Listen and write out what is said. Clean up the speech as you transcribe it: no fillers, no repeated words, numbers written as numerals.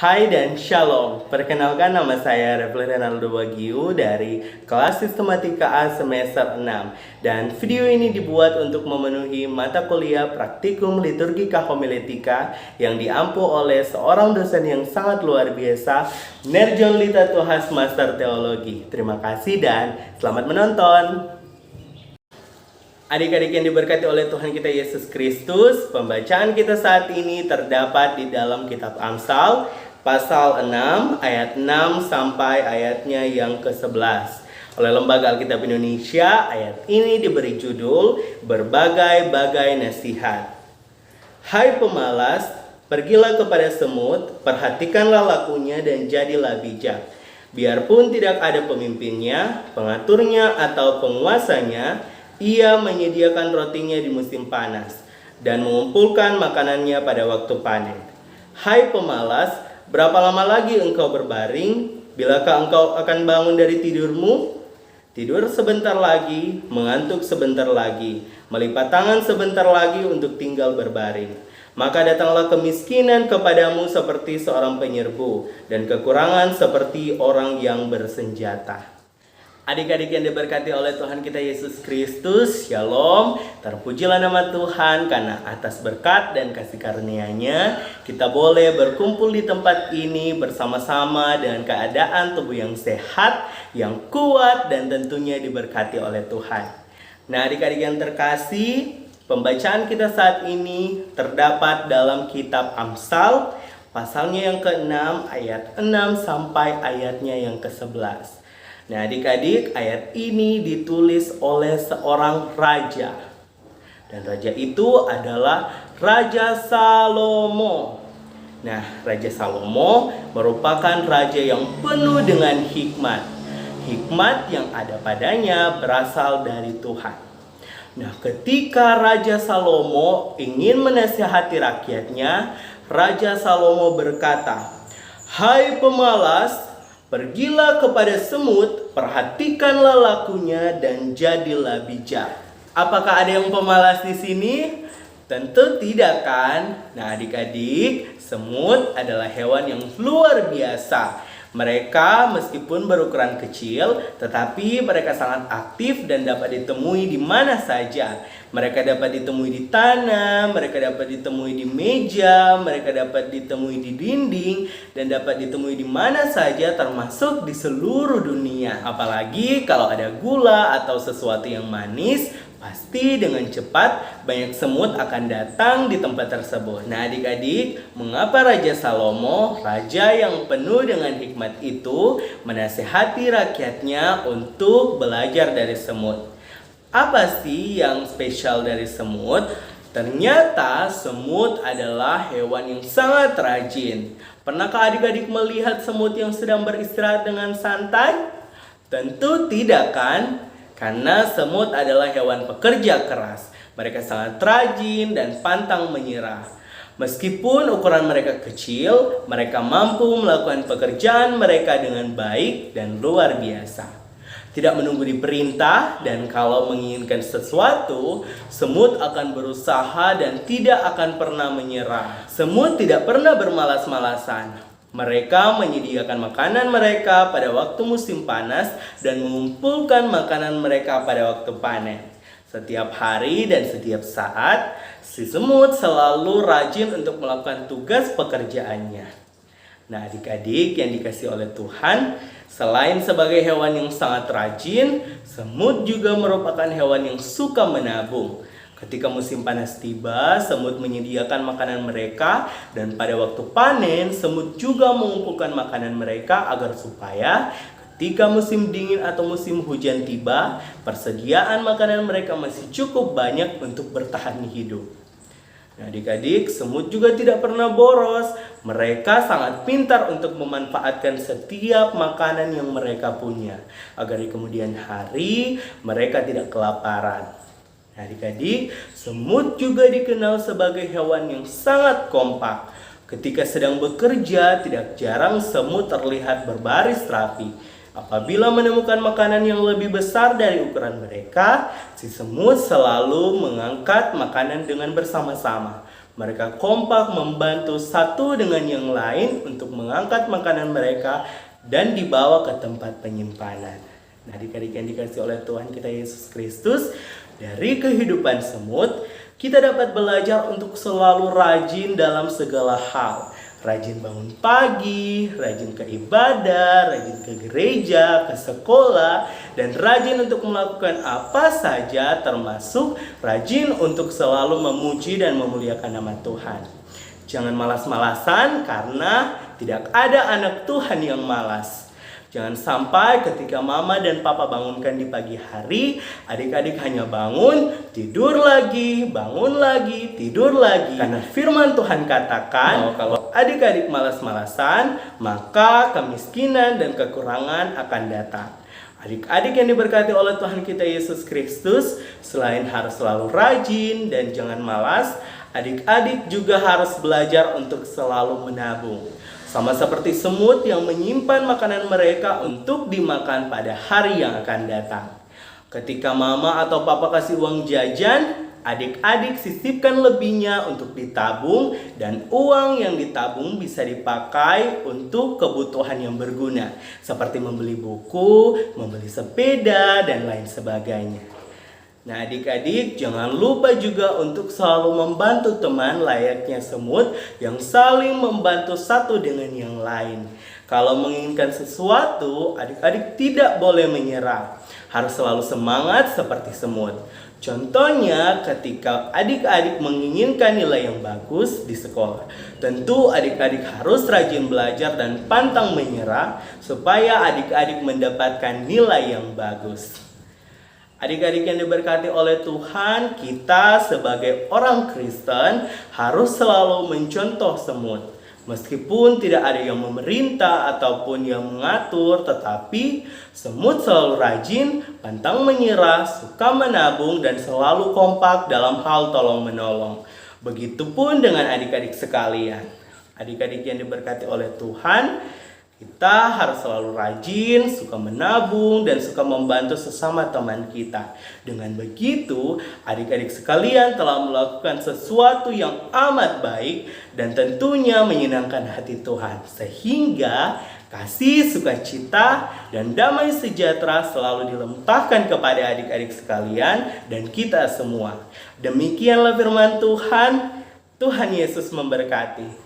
Hai dan Shalom, perkenalkan nama saya Refli Renaldo Wagyu dari kelas Sistematika A semester 6. Dan video ini dibuat untuk memenuhi mata kuliah Praktikum Liturgika Homiletika yang diampu oleh seorang dosen yang sangat luar biasa, Nerjon Lita Tuhas Master Teologi. Terima kasih dan selamat menonton. Adik-adik yang diberkati oleh Tuhan kita Yesus Kristus, pembacaan kita saat ini terdapat di dalam kitab Amsal, pasal 6, ayat 6 sampai ayatnya yang ke-11. Oleh Lembaga Alkitab Indonesia, ayat ini diberi judul, Berbagai-bagai Nasihat. Hai pemalas, pergilah kepada semut, perhatikanlah lakunya dan jadilah bijak. Biarpun tidak ada pemimpinnya, pengaturnya atau penguasanya, ia menyediakan rotinya di musim panas dan mengumpulkan makanannya pada waktu panen. Hai pemalas, berapa lama lagi engkau berbaring? Bilakah engkau akan bangun dari tidurmu? Tidur sebentar lagi, mengantuk sebentar lagi, melipat tangan sebentar lagi untuk tinggal berbaring. Maka datanglah kemiskinan kepadamu seperti seorang penyerbu, dan kekurangan seperti orang yang bersenjata. Adik-adik yang diberkati oleh Tuhan kita Yesus Kristus, Shalom. Terpujilah nama Tuhan karena atas berkat dan kasih karunia-Nya kita boleh berkumpul di tempat ini bersama-sama dengan keadaan tubuh yang sehat, yang kuat, dan tentunya diberkati oleh Tuhan. Nah, adik-adik yang terkasih, pembacaan kita saat ini terdapat dalam kitab Amsal, pasalnya yang ke-6, ayat 6 sampai ayatnya yang ke-11. Nah, adik-adik, ayat ini ditulis oleh seorang raja. Dan raja itu adalah Raja Salomo. Nah, Raja Salomo merupakan raja yang penuh dengan hikmat. Hikmat yang ada padanya berasal dari Tuhan. Nah, ketika Raja Salomo ingin menasihati rakyatnya, Raja Salomo berkata, "Hai pemalas, pergilah kepada semut, perhatikanlah lakunya dan jadilah bijak." Apakah ada yang pemalas di sini? Tentu tidak kan? Nah, adik-adik, semut adalah hewan yang luar biasa. Mereka meskipun berukuran kecil, tetapi mereka sangat aktif dan dapat ditemui di mana saja. Mereka dapat ditemui di tanah, mereka dapat ditemui di meja, mereka dapat ditemui di dinding, dan dapat ditemui di mana saja termasuk di seluruh dunia. Apalagi kalau ada gula atau sesuatu yang manis, pasti dengan cepat banyak semut akan datang di tempat tersebut. Nah, adik-adik, mengapa Raja Salomo, raja yang penuh dengan hikmat itu, menasehati rakyatnya untuk belajar dari semut? Apa sih yang spesial dari semut? Ternyata semut adalah hewan yang sangat rajin. Pernahkah adik-adik melihat semut yang sedang beristirahat dengan santai? Tentu tidak kan? Karena semut adalah hewan pekerja keras. Mereka sangat rajin dan pantang menyerah. Meskipun ukuran mereka kecil, mereka mampu melakukan pekerjaan mereka dengan baik dan luar biasa. Tidak menunggu diperintah, dan kalau menginginkan sesuatu, semut akan berusaha dan tidak akan pernah menyerah. Semut tidak pernah bermalas-malasan. Mereka menyediakan makanan mereka pada waktu musim panas dan mengumpulkan makanan mereka pada waktu panen. Setiap hari dan setiap saat, si semut selalu rajin untuk melakukan tugas pekerjaannya. Nah, adik-adik yang dikasihi oleh Tuhan, selain sebagai hewan yang sangat rajin, semut juga merupakan hewan yang suka menabung. Ketika musim panas tiba, semut menyediakan makanan mereka, dan pada waktu panen, semut juga mengumpulkan makanan mereka agar supaya ketika musim dingin atau musim hujan tiba, persediaan makanan mereka masih cukup banyak untuk bertahan hidup. Nah, adik-adik, semut juga tidak pernah boros. Mereka sangat pintar untuk memanfaatkan setiap makanan yang mereka punya, agar di kemudian hari mereka tidak kelaparan. Adik-adik, semut juga dikenal sebagai hewan yang sangat kompak. Ketika sedang bekerja, tidak jarang semut terlihat berbaris rapi. Apabila menemukan makanan yang lebih besar dari ukuran mereka, si semut selalu mengangkat makanan dengan bersama-sama. Mereka kompak membantu satu dengan yang lain untuk mengangkat makanan mereka dan dibawa ke tempat penyimpanan. Nah, adik-adik yang dikasih oleh Tuhan kita Yesus Kristus, dari kehidupan semut, kita dapat belajar untuk selalu rajin dalam segala hal. Rajin bangun pagi, rajin ke ibadah, rajin ke gereja, ke sekolah, dan rajin untuk melakukan apa saja termasuk rajin untuk selalu memuji dan memuliakan nama Tuhan. Jangan malas-malasan karena tidak ada anak Tuhan yang malas. Jangan sampai ketika mama dan papa bangunkan di pagi hari, adik-adik hanya bangun, tidur lagi, bangun lagi, tidur lagi. Karena firman Tuhan katakan, kalau adik-adik malas-malasan, maka kemiskinan dan kekurangan akan datang. Adik-adik yang diberkati oleh Tuhan kita Yesus Kristus, selain harus selalu rajin dan jangan malas, adik-adik juga harus belajar untuk selalu menabung. Sama seperti semut yang menyimpan makanan mereka untuk dimakan pada hari yang akan datang. Ketika mama atau papa kasih uang jajan, adik-adik sisipkan lebihnya untuk ditabung, dan uang yang ditabung bisa dipakai untuk kebutuhan yang berguna, seperti membeli buku, membeli sepeda, dan lain sebagainya. Nah, adik-adik jangan lupa juga untuk selalu membantu teman layaknya semut yang saling membantu satu dengan yang lain. Kalau menginginkan sesuatu, adik-adik tidak boleh menyerah. Harus selalu semangat seperti semut. Contohnya ketika adik-adik menginginkan nilai yang bagus di sekolah. Tentu adik-adik harus rajin belajar dan pantang menyerah supaya adik-adik mendapatkan nilai yang bagus. Adik-adik yang diberkati oleh Tuhan, kita sebagai orang Kristen harus selalu mencontoh semut. Meskipun tidak ada yang memerintah ataupun yang mengatur, tetapi semut selalu rajin, pantang menyerah, suka menabung, dan selalu kompak dalam hal tolong-menolong. Begitupun dengan adik-adik sekalian. Adik-adik yang diberkati oleh Tuhan, kita harus selalu rajin, suka menabung, dan suka membantu sesama teman kita. Dengan begitu, adik-adik sekalian telah melakukan sesuatu yang amat baik dan tentunya menyenangkan hati Tuhan. Sehingga kasih, sukacita, dan damai sejahtera selalu dilimpahkan kepada adik-adik sekalian dan kita semua. Demikianlah firman Tuhan. Tuhan Yesus memberkati.